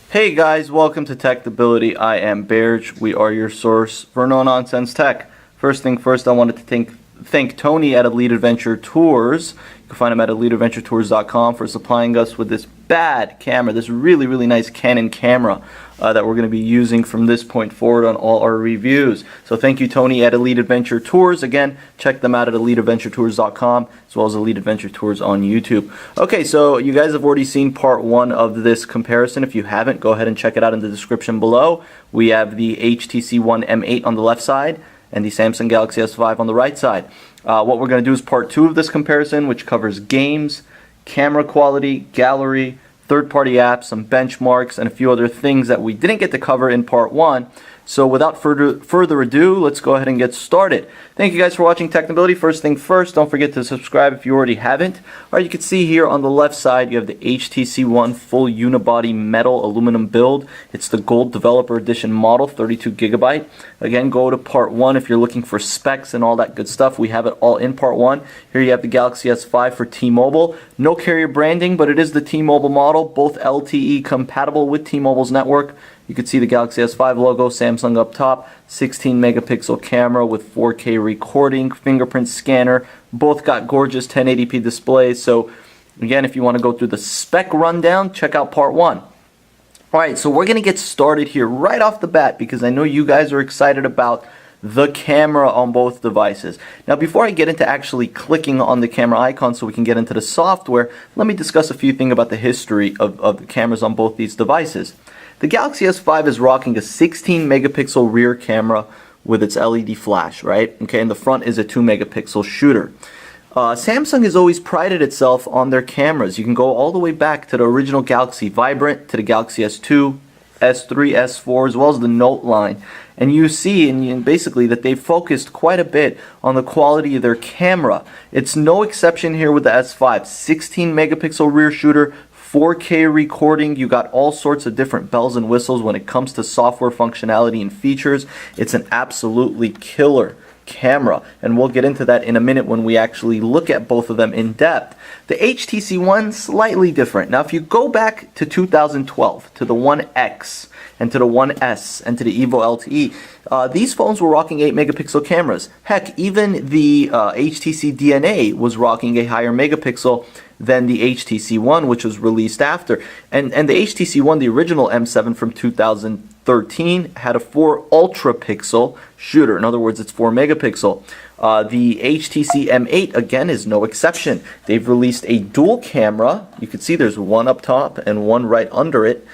Hey guys, welcome to Techability. I am Berge. We are your source for no-nonsense tech. First thing first, I wanted to thank Tony at Elite Adventure Tours. You can find him at eliteadventuretours.com for supplying us with this bad camera, this really nice Canon camera that we're going to be using from this point forward on all our reviews. So thank you, Tony at Elite Adventure Tours. Again, check them out at eliteadventuretours.com as well as Elite Adventure Tours on YouTube. Okay, so you guys have already seen part one of this comparison. If you haven't, go ahead and check it out in the description below. We have the HTC One M8 on the left side and the Samsung Galaxy S5 on the right side. What we're going to do is part two of this comparison, which covers games, camera quality, gallery, third-party apps, some benchmarks, and a few other things that we didn't get to cover in part one. So without further ado, let's go ahead and get started. Thank you guys for watching Technability. First thing first, don't forget to subscribe if you already haven't. Alright, you can see here on the left side, you have the HTC One full unibody metal aluminum build. It's the Gold Developer Edition model, 32GB. Again, go to part one if you're looking for specs and all that good stuff. We have it all in part one. Here you have the Galaxy S5 for T-Mobile. No carrier branding, but it is the T-Mobile model, both LTE compatible with T-Mobile's network. You can see the Galaxy S5 logo, Samsung up top, 16 megapixel camera with 4K recording, fingerprint scanner. Both got gorgeous 1080p displays. So again, if you want to go through the spec rundown, check out part one. Alright, so we're going to get started here right off the bat because I know you guys are excited about the camera on both devices. Now before I get into actually clicking on the camera icon so we can get into the software, let me discuss a few things about the history of the cameras on both these devices. The Galaxy S5 is rocking a 16 megapixel rear camera with its LED flash, right? Okay, and the front is a 2 megapixel shooter. Samsung has always prided itself on their cameras. You can go all the way back to the original Galaxy Vibrant, to the Galaxy S2, S3, S4, as well as the Note line. And you see basically that they've focused quite a bit on the quality of their camera. It's no exception here with the S5. 16 megapixel rear shooter, 4K recording, you got all sorts of different bells and whistles when it comes to software functionality and features. It's an absolutely killer camera, and we'll get into that in a minute when we actually look at both of them in depth. The HTC One, slightly different. Now if you go back to 2012, to the One X, and to the One S, and to the Evo LTE, these phones were rocking 8 megapixel cameras. Heck, even the HTC DNA was rocking a higher megapixel than the HTC One, which was released after. And the HTC One, the original M7 from 2013, had a 4 ultra pixel shooter. In other words, it's 4 megapixel. The HTC M8, again, is no exception. They've released a dual camera. You can see there's one up top and one right under it.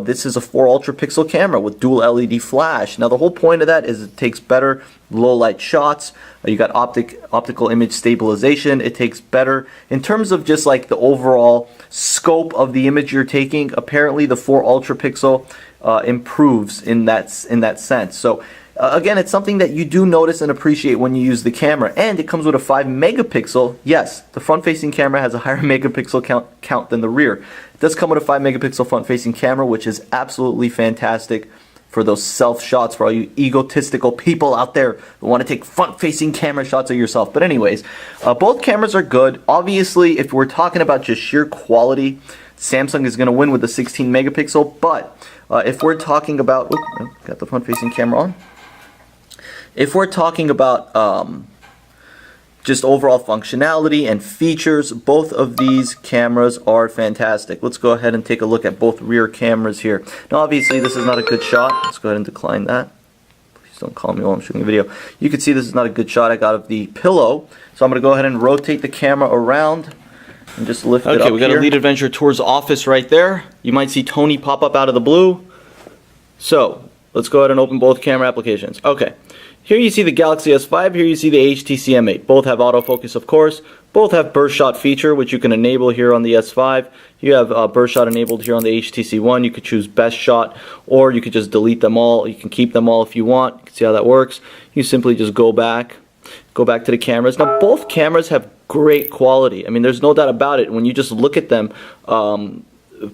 This is a 4 ultra pixel camera with dual LED flash. Now the whole point of that is it takes better low light shots. You got optical image stabilization. It takes better in terms of just like the overall scope of the image you're taking. Apparently the 4 ultra pixel improves in that sense. So again, it's something that you do notice and appreciate when you use the camera, and it comes with a 5 megapixel. Yes, the front-facing camera has a higher megapixel count than the rear. It does come with a 5 megapixel front-facing camera, which is absolutely fantastic for those self shots, for all you egotistical people out there who want to take front-facing camera shots of yourself. But anyways, both cameras are good. Obviously, if we're talking about just sheer quality, Samsung is going to win with the 16 megapixel. But if we're talking about, got the front-facing camera on. If we're talking about just overall functionality and features, both of these cameras are fantastic. Let's go ahead and take a look at both rear cameras here. Now obviously this is not a good shot. Let's go ahead and decline that. Please don't call me while I'm shooting a video. You can see this is not a good shot I got of the pillow. So I'm going to go ahead and rotate the camera around and just lift it up. Okay, we got Elite Adventure Tours office right there. You might see Tony pop up out of the blue. So let's go ahead and open both camera applications. Okay. Here you see the Galaxy S5, here you see the HTC M8. Both have autofocus, of course. Both have burst shot feature, which you can enable here on the S5. You have burst shot enabled here on the HTC One. You could choose best shot, or you could just delete them all. You can keep them all if you want. You can see how that works. You simply just go back to the cameras. Now, both cameras have great quality. I mean, there's no doubt about it. When you just look at them,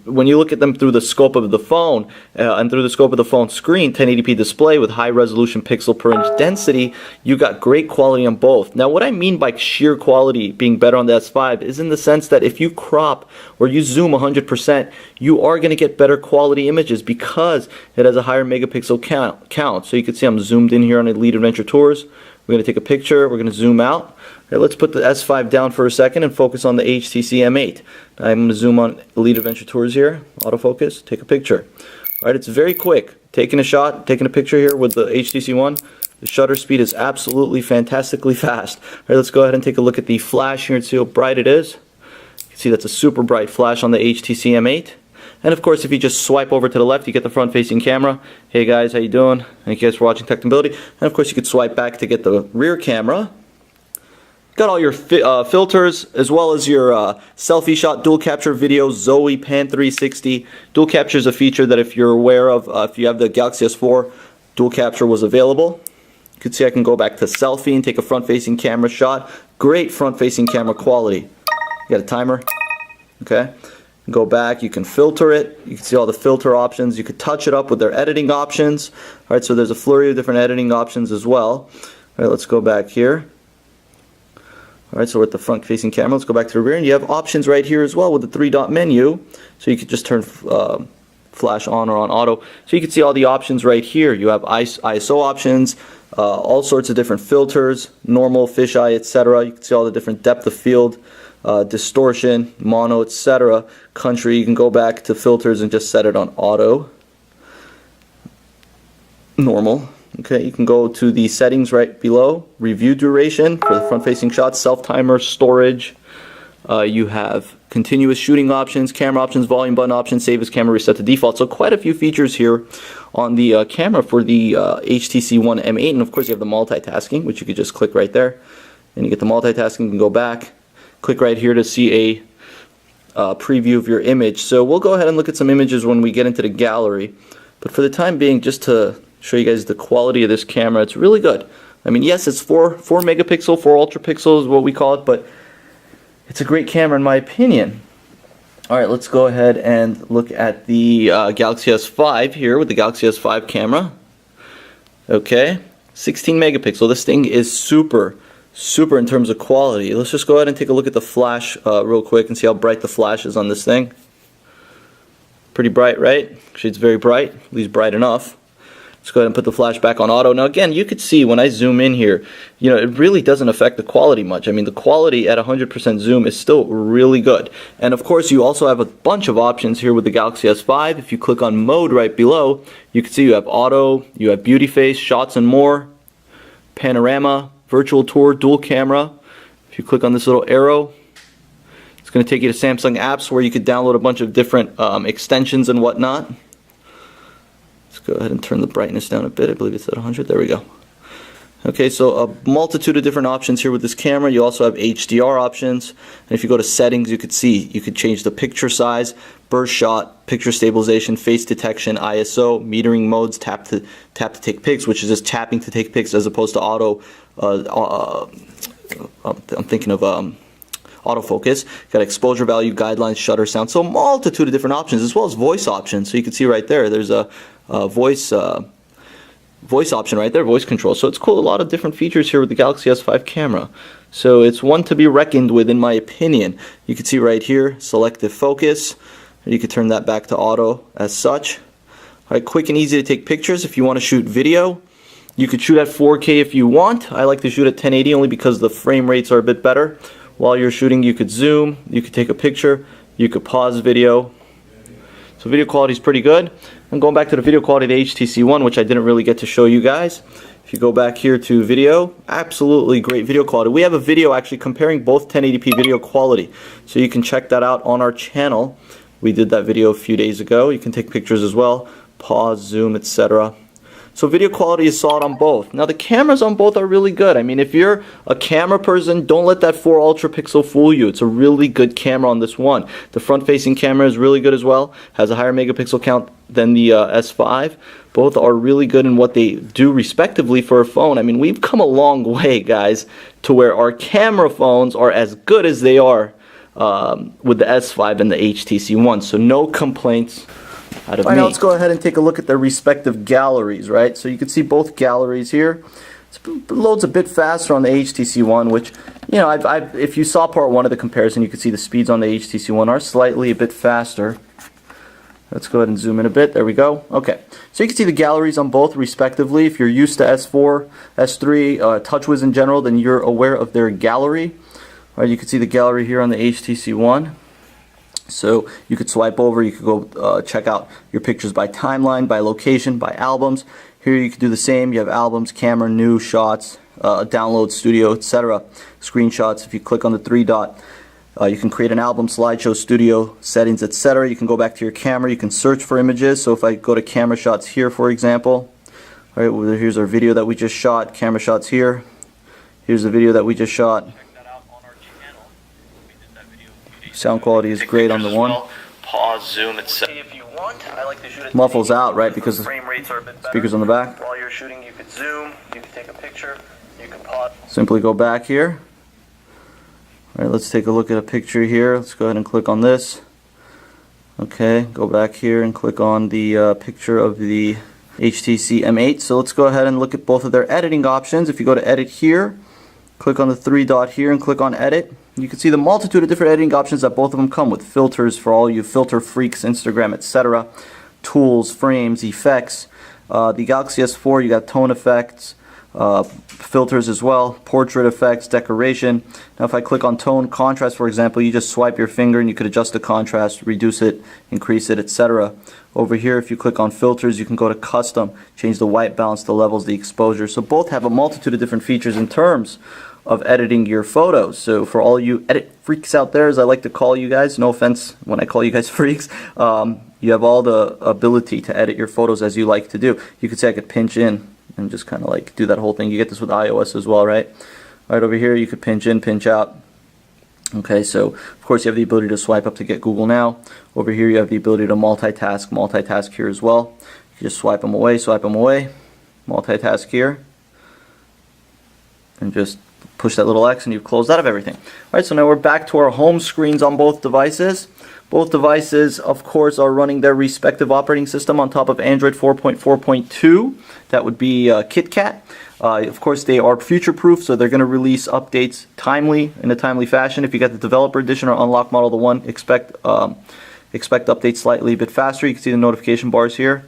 when you look at them through the scope of the phone and through the scope of the phone screen, 1080p display with high resolution pixel per inch density, you got great quality on both. Now what I mean by sheer quality being better on the S5 is in the sense that if you crop or you zoom 100%, you are going to get better quality images because it has a higher megapixel count. So you can see I'm zoomed in here on Elite Adventure Tours. We're going to take a picture, we're going to zoom out. Okay, let's put the S5 down for a second and focus on the HTC M8. I'm going to zoom on Elite Adventure Tours here, autofocus, take a picture. Alright, it's very quick. Taking a shot, taking a picture here with the HTC One. The shutter speed is absolutely fantastically fast. Alright, let's go ahead and take a look at the flash here and see how bright it is. You can see that's a super bright flash on the HTC M8. And of course, if you just swipe over to the left, you get the front-facing camera. Hey guys, how you doing? Thank you guys for watching Technability. And of course, you could swipe back to get the rear camera. Got all your filters, as well as your selfie shot, dual capture video, Zoe, Pan 360. Dual capture is a feature that if you're aware of, if you have the Galaxy S4, dual capture was available. You can see I can go back to selfie and take a front-facing camera shot. Great front-facing camera quality. You got a timer, okay? Go back, you can filter it, you can see all the filter options, you could touch it up with their editing options. Alright, so there's a flurry of different editing options as well. Alright, let's go back here. Alright, so we're at the front facing camera, let's go back to the rear, and you have options right here as well with the 3-dot menu. So you could just turn flash on or on auto. So you can see all the options right here. You have ISO options, all sorts of different filters, normal, fisheye, etc. You can see all the different depth of field, distortion, mono, etc. Country, you can go back to filters and just set it on auto. Normal. Okay, you can go to the settings right below. Review duration for the front-facing shots, self-timer, storage. You have continuous shooting options, camera options, volume button options, save as camera, reset to default. So quite a few features here on the camera for the HTC One M8. And of course you have the multitasking, which you could just click right there. And you get the multitasking, you can go back. Click right here to see a preview of your image. So we'll go ahead and look at some images when we get into the gallery. But for the time being, just to show you guys the quality of this camera, it's really good. I mean, yes, it's 4 megapixel, 4 ultra pixels is what we call it, but it's a great camera in my opinion. Alright, let's go ahead and look at the Galaxy S5 here with the Galaxy S5 camera. Okay, 16 megapixel. This thing is super in terms of quality. Let's just go ahead and take a look at the flash real quick and see how bright the flash is on this thing. Pretty bright, right? Actually, it's very bright, at least bright enough. Let's go ahead and put the flash back on auto. Now again, you could see when I zoom in here, you know, it really doesn't affect the quality much. I mean, the quality at 100% zoom is still really good. And of course, you also have a bunch of options here with the Galaxy S5. If you click on mode right below, you can see you have auto, you have beauty face, shots and more, panorama, virtual tour, dual camera. If you click on this little arrow, it's going to take you to Samsung apps where you could download a bunch of different extensions and whatnot. Let's go ahead and turn the brightness down a bit. I believe it's at 100. There we go. Okay, so a multitude of different options here with this camera. You also have HDR options. And if you go to settings, you could see you could change the picture size, burst shot, picture stabilization, face detection, ISO, metering modes, tap to take pics, which is just tapping to take pics as opposed to auto. I'm thinking of autofocus. Got exposure value, guidelines, shutter sound. So a multitude of different options, as well as voice options. So you can see right there, there's a voice option right there, voice control. So it's cool, a lot of different features here with the Galaxy S5 camera. So it's one to be reckoned with in my opinion. You can see right here, selective focus. You can turn that back to auto as such. Alright, quick and easy to take pictures if you want to shoot video. You could shoot at 4K if you want. I like to shoot at 1080 only because the frame rates are a bit better. While you're shooting, you could zoom, you could take a picture, you could pause video. So video quality is pretty good. And going back to the video quality of the HTC One, which I didn't really get to show you guys. If you go back here to video, absolutely great video quality. We have a video actually comparing both 1080p video quality. So you can check that out on our channel. We did that video a few days ago. You can take pictures as well, pause, zoom, etc. So video quality is solid on both. Now the cameras on both are really good. I mean, if you're a camera person, don't let that 4 ultra pixel fool you. It's a really good camera on this one. The front facing camera is really good as well. Has a higher megapixel count than the S5. Both are really good in what they do respectively for a phone. I mean, we've come a long way, guys, to where our camera phones are as good as they are with the S5 and the HTC One. So no complaints out of me. Now let's go ahead and take a look at their respective galleries, right? So you can see both galleries here. It loads a bit faster on the HTC One, which, you know, if you saw part one of the comparison, you can see the speeds on the HTC One are slightly a bit faster. Let's go ahead and zoom in a bit. There we go. Okay, so you can see the galleries on both respectively. If you're used to S4, S3, TouchWiz in general, then you're aware of their gallery. All right, you can see the gallery here on the HTC One. So you could swipe over, you could go check out your pictures by timeline, by location, by albums. Here you could do the same. You have albums, camera, new, shots, download, studio, etc. Screenshots. If you click on the three dot, you can create an album, slideshow, studio, settings, etc. You can go back to your camera. You can search for images. So if I go to camera shots here, for example, all right, well, here's our video that we just shot. Camera shots here. Here's the video that we just shot. Sound quality is great on the one. Pause, zoom, etc. Muffles out, right, because the speakers on the back. While you're shooting, you could zoom, you could take a picture, you can pause. Simply go back here. All right, let's take a look at a picture here. Let's go ahead and click on this. Okay, go back here and click on the picture of the HTC M8. So let's go ahead and look at both of their editing options. If you go to edit here, click on the three dot here and click on edit. You can see the multitude of different editing options that both of them come with. Filters for all you filter freaks, Instagram, etc. Tools, frames, effects. The Galaxy S4, you got tone effects, filters as well, portrait effects, decoration. Now if I click on tone, contrast for example, you just swipe your finger and you could adjust the contrast, reduce it, increase it, etc. Over here if you click on filters, you can go to custom, change the white balance, the levels, the exposure. So both have a multitude of different features in terms of editing your photos. So for all you edit freaks out there, as I like to call you guys, no offense when I call you guys freaks, you have all the ability to edit your photos as you like to do. You could say I could pinch in and just kind of like do that whole thing. You get this with iOS as well, right? Right over here you could pinch in, pinch out. Okay, so of course you have the ability to swipe up to get Google Now. Over here you have the ability to multitask here as well. You just swipe them away, multitask here, and just push that little X and you've closed out of everything. Alright, so now we're back to our home screens on both devices. Both devices, of course, are running their respective operating system on top of Android 4.4.2. That would be KitKat. Of course, they are future-proof, so they're going to release updates in a timely fashion. If you got the developer edition or unlock model, the one, expect updates slightly a bit faster. You can see the notification bars here.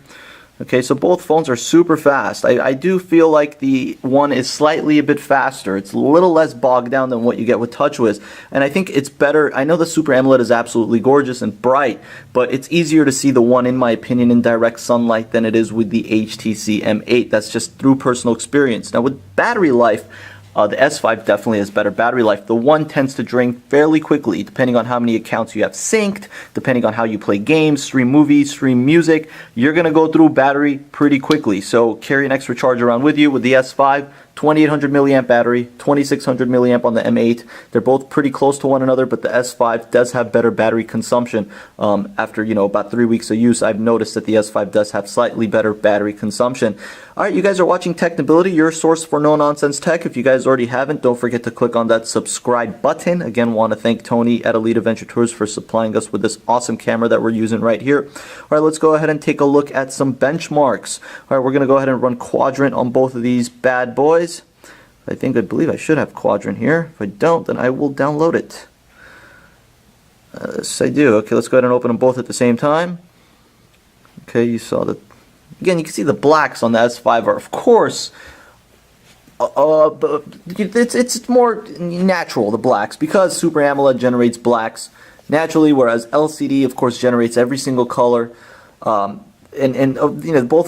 Okay, so both phones are super fast. I do feel like the one is slightly a bit faster. It's a little less bogged down than what you get with TouchWiz. And I think it's better. I know the Super AMOLED is absolutely gorgeous and bright, but it's easier to see the one, in my opinion, in direct sunlight than it is with the HTC M8. That's just through personal experience. Now with battery life, the S5 definitely has better battery life. The one tends to drain fairly quickly, depending on how many accounts you have synced, depending on how you play games, stream movies, stream music. You're going to go through battery pretty quickly. So carry an extra charge around with you. With the S5, 2800 milliamp battery, 2600 milliamp on the M8. They're both pretty close to one another, but the S5 does have better battery consumption. After about 3 weeks of use, I've noticed that the S5 does have slightly better battery consumption. Alright, you guys are watching Technability, your source for no-nonsense tech. If you guys already haven't, don't forget to click on that subscribe button. Again, want to thank Tony at Elite Adventure Tours for supplying us with this awesome camera that we're using right here. Alright, let's go ahead and take a look at some benchmarks. Alright, we're going to go ahead and run Quadrant on both of these bad boys. I believe I should have Quadrant here. If I don't, then I will download it. Yes, I do. Okay, let's go ahead and open them both at the same time. Okay, you saw that. Again, you can see the blacks on the S5 are, of course, it's more natural, the blacks, because Super AMOLED generates blacks naturally, whereas LCD, of course, generates every single color. Both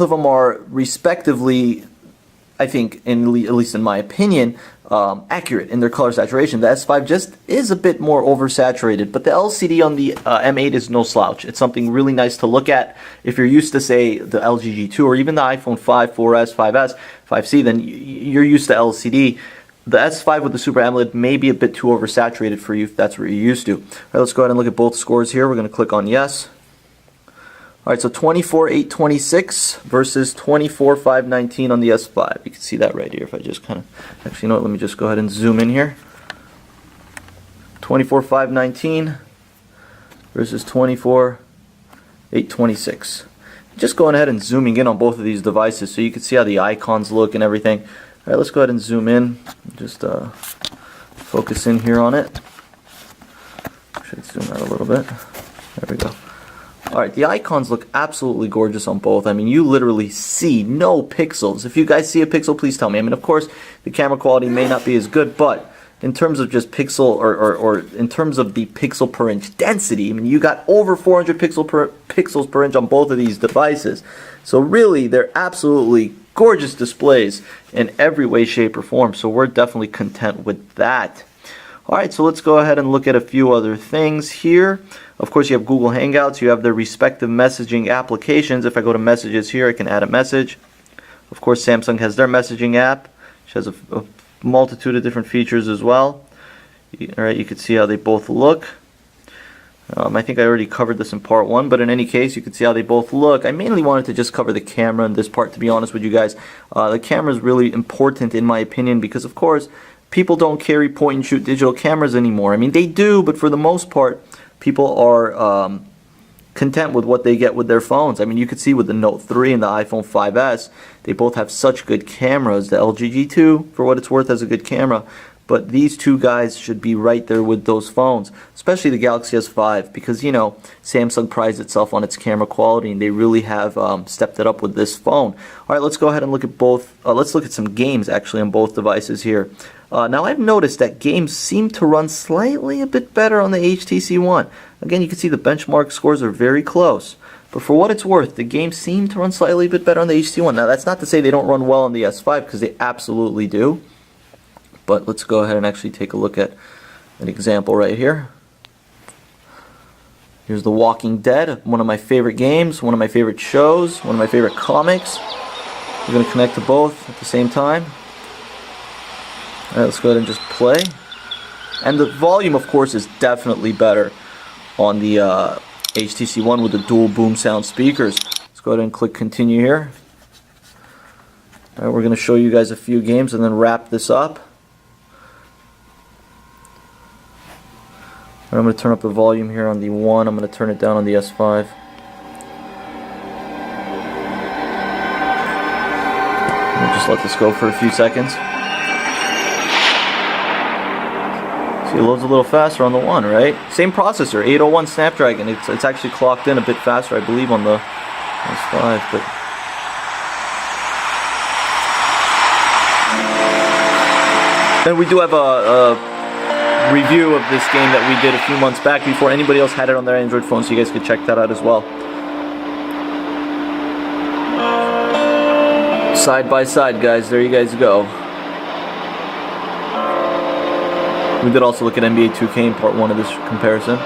of them are respectively, I think, at least in my opinion, accurate in their color saturation. The S5 just is a bit more oversaturated, but the LCD on the M8 is no slouch. It's something really nice to look at. If you're used to, say, the LG G2 or even the iPhone 5, 4S, 5S, 5C, then you're used to LCD. The S5 with the Super AMOLED may be a bit too oversaturated for you if that's what you're used to. All right, let's go ahead and look at both scores here. We're going to click on yes. Alright, so 24,826 versus 24,519 on the S5. You can see that right here if I just kind of... Actually, you know what? Let me just go ahead and zoom in here. 24,519 versus 24,826. Just going ahead and zooming in on both of these devices so you can see how the icons look and everything. Alright, let's go ahead and zoom in. Just focus in here on it. Should zoom out a little bit. There we go. Alright, the icons look absolutely gorgeous on both. I mean, you literally see no pixels. If you guys see a pixel, please tell me. I mean, of course, the camera quality may not be as good, but in terms of just pixel, or in terms of the pixel per inch density, I mean, you got over 400 pixels per inch on both of these devices. So really, they're absolutely gorgeous displays in every way, shape, or form. So we're definitely content with that. Alright, so let's go ahead and look at a few other things here. Of course, you have Google Hangouts. You have their respective messaging applications. If I go to messages here, I can add a message. Of course, Samsung has their messaging app, which has a multitude of different features as well. Alright, you can see how they both look. I think I already covered this in part 1, but in any case, you can see how they both look. I mainly wanted to just cover the camera in this part, to be honest with you guys. The camera is really important in my opinion because, of course, people don't carry point-and-shoot digital cameras anymore. I mean, they do, but for the most part, people are content with what they get with their phones. I mean, you could see with the Note 3 and the iPhone 5S, they both have such good cameras. The LG G2, for what it's worth, has a good camera. But these two guys should be right there with those phones, especially the Galaxy S5, because, you know, Samsung prides itself on its camera quality, and they really have stepped it up with this phone. All right, let's go ahead and look at both. Let's look at some games, actually, on both devices here. Now, I've noticed that games seem to run slightly a bit better on the HTC One. Again, you can see the benchmark scores are very close. But for what it's worth, the games seem to run slightly a bit better on the HTC One. Now, that's not to say they don't run well on the S5, because they absolutely do. But let's go ahead and actually take a look at an example right here. Here's The Walking Dead, one of my favorite games, one of my favorite shows, one of my favorite comics. We're going to connect to both at the same time. Alright, let's go ahead and just play. And the volume, of course, is definitely better on the HTC One with the dual boom sound speakers. Let's go ahead and click continue here. Alright, we're going to show you guys a few games and then wrap this up. I'm going to turn up the volume here on the One. I'm going to turn it down on the S5. We'll just let this go for a few seconds. See, it loads a little faster on the One, right? Same processor, 801 Snapdragon. It's actually clocked in a bit faster, I believe, on the S5. But then we do have a review of this game that we did a few months back before anybody else had it on their Android phone, so you guys could check that out as well. Side by side, guys, there you guys go. We did also look at NBA 2K in part 1 of this comparison.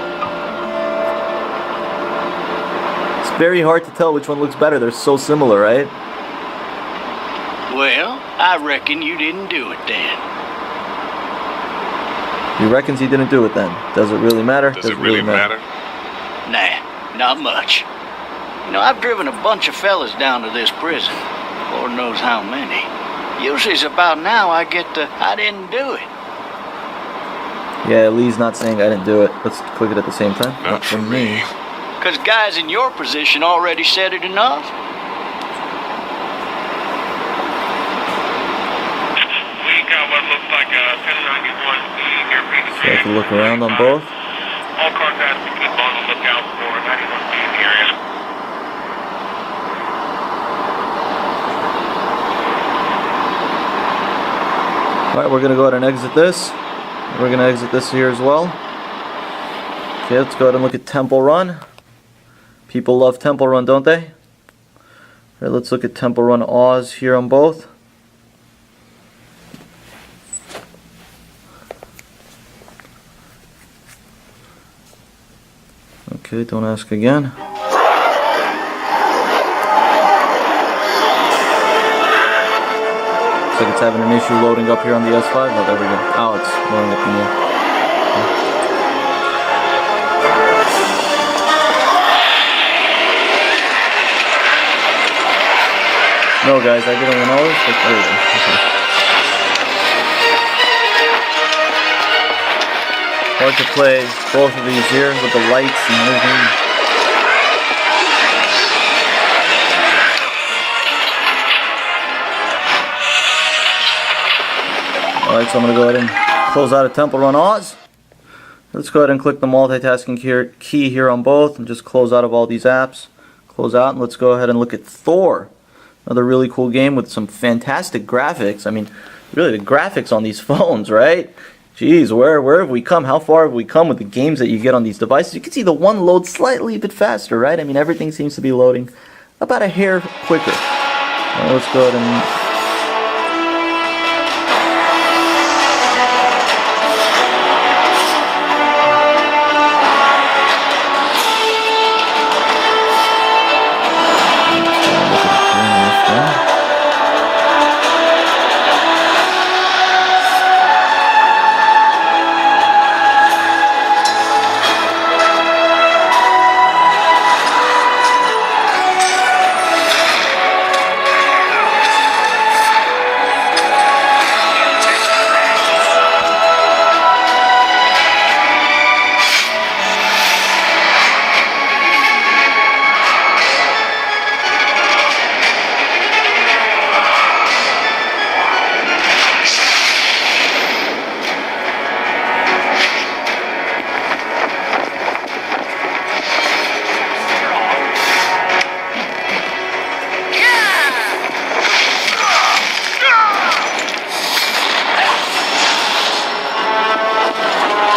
It's very hard to tell which one looks better. They're so similar, right? Well, I reckon you didn't do it then. He reckons he didn't do it then. Does it really matter? Does it really matter? Nah, not much. You know, I've driven a bunch of fellas down to this prison. Lord knows how many. Usually it's about now I get the, I didn't do it. Yeah, Lee's not saying I didn't do it. Let's click it at the same time. Not for me. Because guys in your position already said it enough. We got what looks like a 1091 here. So I can look around on both. All cars have to keep on the lookout for 91B in the area. Alright, we're going to go ahead and exit this. We're going to exit this here as well. Okay, let's go ahead and look at Temple Run. People love Temple Run, don't they? Alright, let's look at Temple Run Oz here on both. Okay, don't ask again. Looks like it's having an issue loading up here on the S5. Oh, there we go. Oh, it's loading up in there. No, guys, I didn't know this. But there we go. Okay. Hard to play both of these here with the lights and everything. Alright, so I'm going to go ahead and close out of Temple Run Oz. Let's go ahead and click the multitasking key here on both and just close out of all these apps. Close out, and let's go ahead and look at Thor. Another really cool game with some fantastic graphics. I mean, really the graphics on these phones, right? Jeez, where have we come? How far have we come with the games that you get on these devices? You can see the one loads slightly a bit faster, right? I mean, everything seems to be loading about a hair quicker. Now let's go ahead and...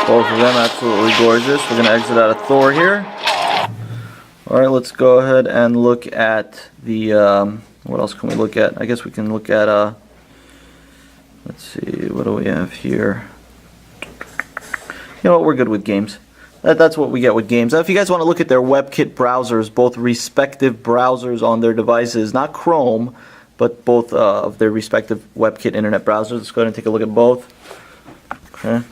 Both of them absolutely gorgeous. We're going to exit out of Thor here. Alright, let's go ahead and look at the, what else can we look at? I guess we can look at, let's see, what do we have here? You know what, we're good with games. That's what we get with games. Now, if you guys want to look at their WebKit browsers, both respective browsers on their devices, not Chrome, but both of their respective WebKit internet browsers, let's go ahead and take a look at both. Okay.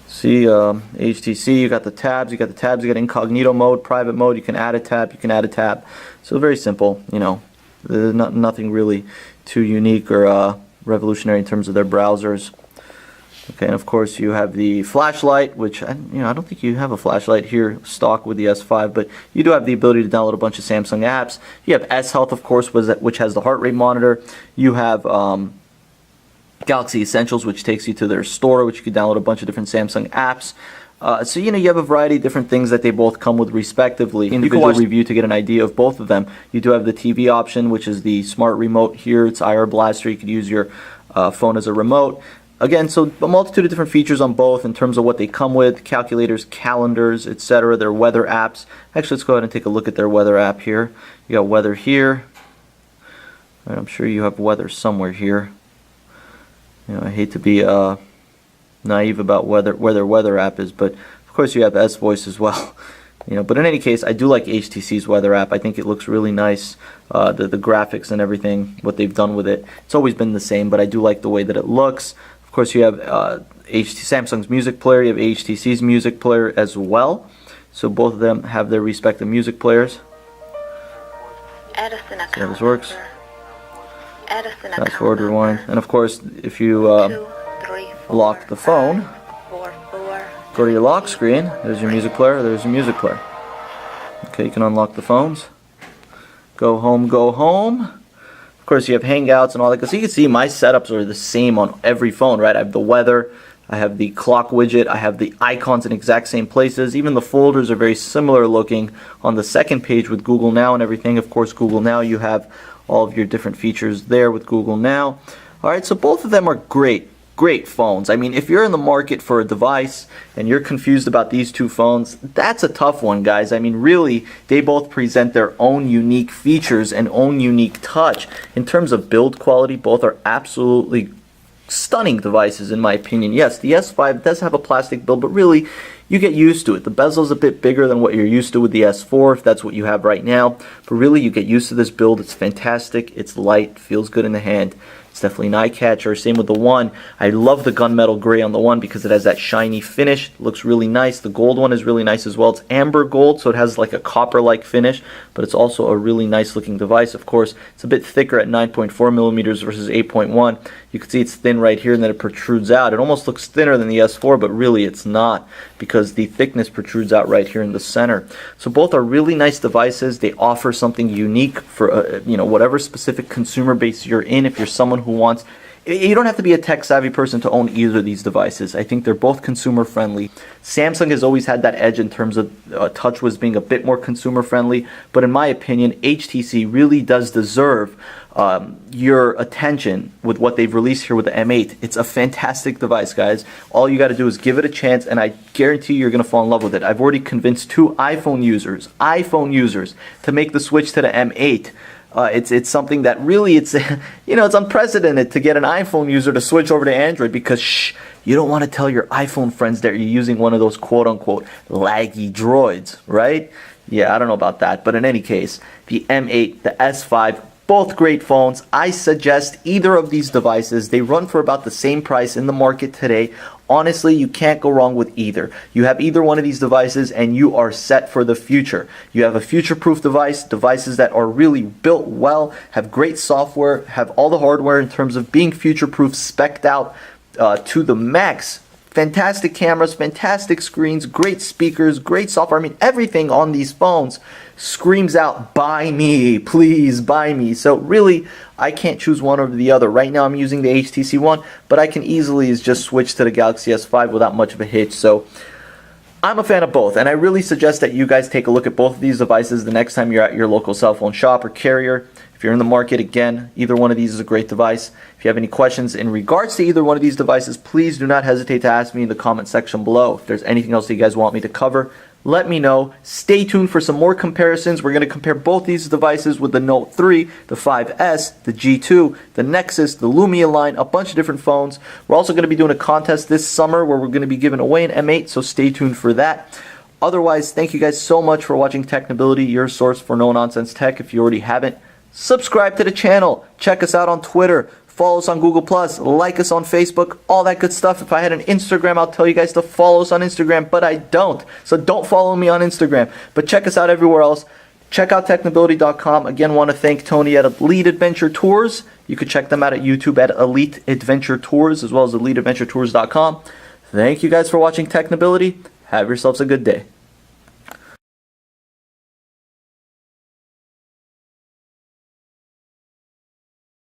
See, HTC, you got the tabs, you got incognito mode, private mode, you can add a tab, So very simple, you know, nothing really too unique or revolutionary in terms of their browsers. Okay, and of course you have the flashlight, which, I don't think you have a flashlight here stock with the S5, but you do have the ability to download a bunch of Samsung apps. You have S Health, of course, which has the heart rate monitor. You have Galaxy Essentials, which takes you to their store, which you can download a bunch of different Samsung apps. So you have a variety of different things that they both come with respectively. Individual review to get an idea of both of them. You do have the TV option, which is the smart remote here. It's IR Blaster. You could use your phone as a remote. Again, so a multitude of different features on both in terms of what they come with, calculators, calendars, etc., their weather apps. Actually, let's go ahead and take a look at their weather app here. You got weather here. Right, I'm sure you have weather somewhere here. I hate to be naive about where their weather app is, but of course you have S-Voice as well. But in any case, I do like HTC's weather app. I think it looks really nice. The graphics and everything, what they've done with it. It's always been the same, but I do like the way that it looks. Of course, you have Samsung's music player. You have HTC's music player as well. So both of them have their respective music players. See how this works. Fast forward, rewind. And of course, if you lock the phone, go to your lock screen, there's your music player, there's your music player. Okay, you can unlock the phones. Go home, go home. Of course, you have Hangouts and all that. So you can see my setups are the same on every phone, right? I have the weather, I have the clock widget, I have the icons in exact same places. Even the folders are very similar looking on the second page with Google Now and everything. Of course, Google Now, you have all of your different features there with Google Now. Alright, so both of them are great phones. I mean, if you're in the market for a device and you're confused about these two phones, that's a tough one, guys. I mean, really, they both present their own unique features and own unique touch. In terms of build quality, both are absolutely stunning devices in my opinion. Yes, the S5 does have a plastic build, but really, you get used to it. The bezel's a bit bigger than what you're used to with the S4, if that's what you have right now. But really, you get used to this build. It's fantastic. It's light. Feels good in the hand. It's definitely an eye catcher. Same with the one. I love the gunmetal gray on the one because it has that shiny finish. It looks really nice. The gold one is really nice as well. It's amber gold, so it has like a copper-like finish, but it's also a really nice looking device. Of course, it's a bit thicker at 9.4 millimeters versus 8.1. You can see it's thin right here and then it protrudes out. It almost looks thinner than the S4, but really it's not because the thickness protrudes out right here in the center. So both are really nice devices. They offer something unique for whatever specific consumer base you're in. If you're someone who wants, you don't have to be a tech savvy person to own either of these devices. I think they're both consumer friendly. Samsung has always had that edge in terms of TouchWiz being a bit more consumer friendly, but in my opinion, HTC really does deserve your attention with what they've released here with the M8. It's a fantastic device, guys. All you got to do is give it a chance, and I guarantee you're going to fall in love with it. I've already convinced 2 iPhone users to make the switch to the M8. It's something that really it's unprecedented to get an iPhone user to switch over to Android because you don't want to tell your iPhone friends that you're using one of those quote unquote laggy droids, right? Yeah, I don't know about that, but in any case, the M8, the S5, both great phones. I suggest either of these devices. They run for about the same price in the market today. Honestly, you can't go wrong with either. You have either one of these devices and you are set for the future. You have a future-proof device, devices that are really built well, have great software, have all the hardware in terms of being future-proof, spec'd out to the max. Fantastic cameras, fantastic screens, great speakers, great software. I mean, everything on these phones screams out, buy me, please buy me. So really, I can't choose one or the other. Right now I'm using the HTC One, but I can easily just switch to the Galaxy S5 without much of a hitch. So I'm a fan of both, and I really suggest that you guys take a look at both of these devices the next time you're at your local cell phone shop or carrier. If you're in the market, again, either one of these is a great device. If you have any questions in regards to either one of these devices, please do not hesitate to ask me in the comment section below. If there's anything else that you guys want me to cover, let me know. Stay tuned for some more comparisons. We're going to compare both these devices with the Note 3, the 5S, the G2, the Nexus, the Lumia line, a bunch of different phones. We're also going to be doing a contest this summer where we're going to be giving away an M8, so stay tuned for that. Otherwise, thank you guys so much for watching Technability, your source for no-nonsense tech. If you already haven't, subscribe to the channel. Check us out on Twitter. Follow us on Google+, like us on Facebook, all that good stuff. If I had an Instagram, I'll tell you guys to follow us on Instagram, but I don't. So don't follow me on Instagram. But check us out everywhere else. Check out technability.com. Again, want to thank Tony at Elite Adventure Tours. You can check them out at YouTube at Elite Adventure Tours, as well as EliteAdventureTours.com. Thank you guys for watching Technability. Have yourselves a good day.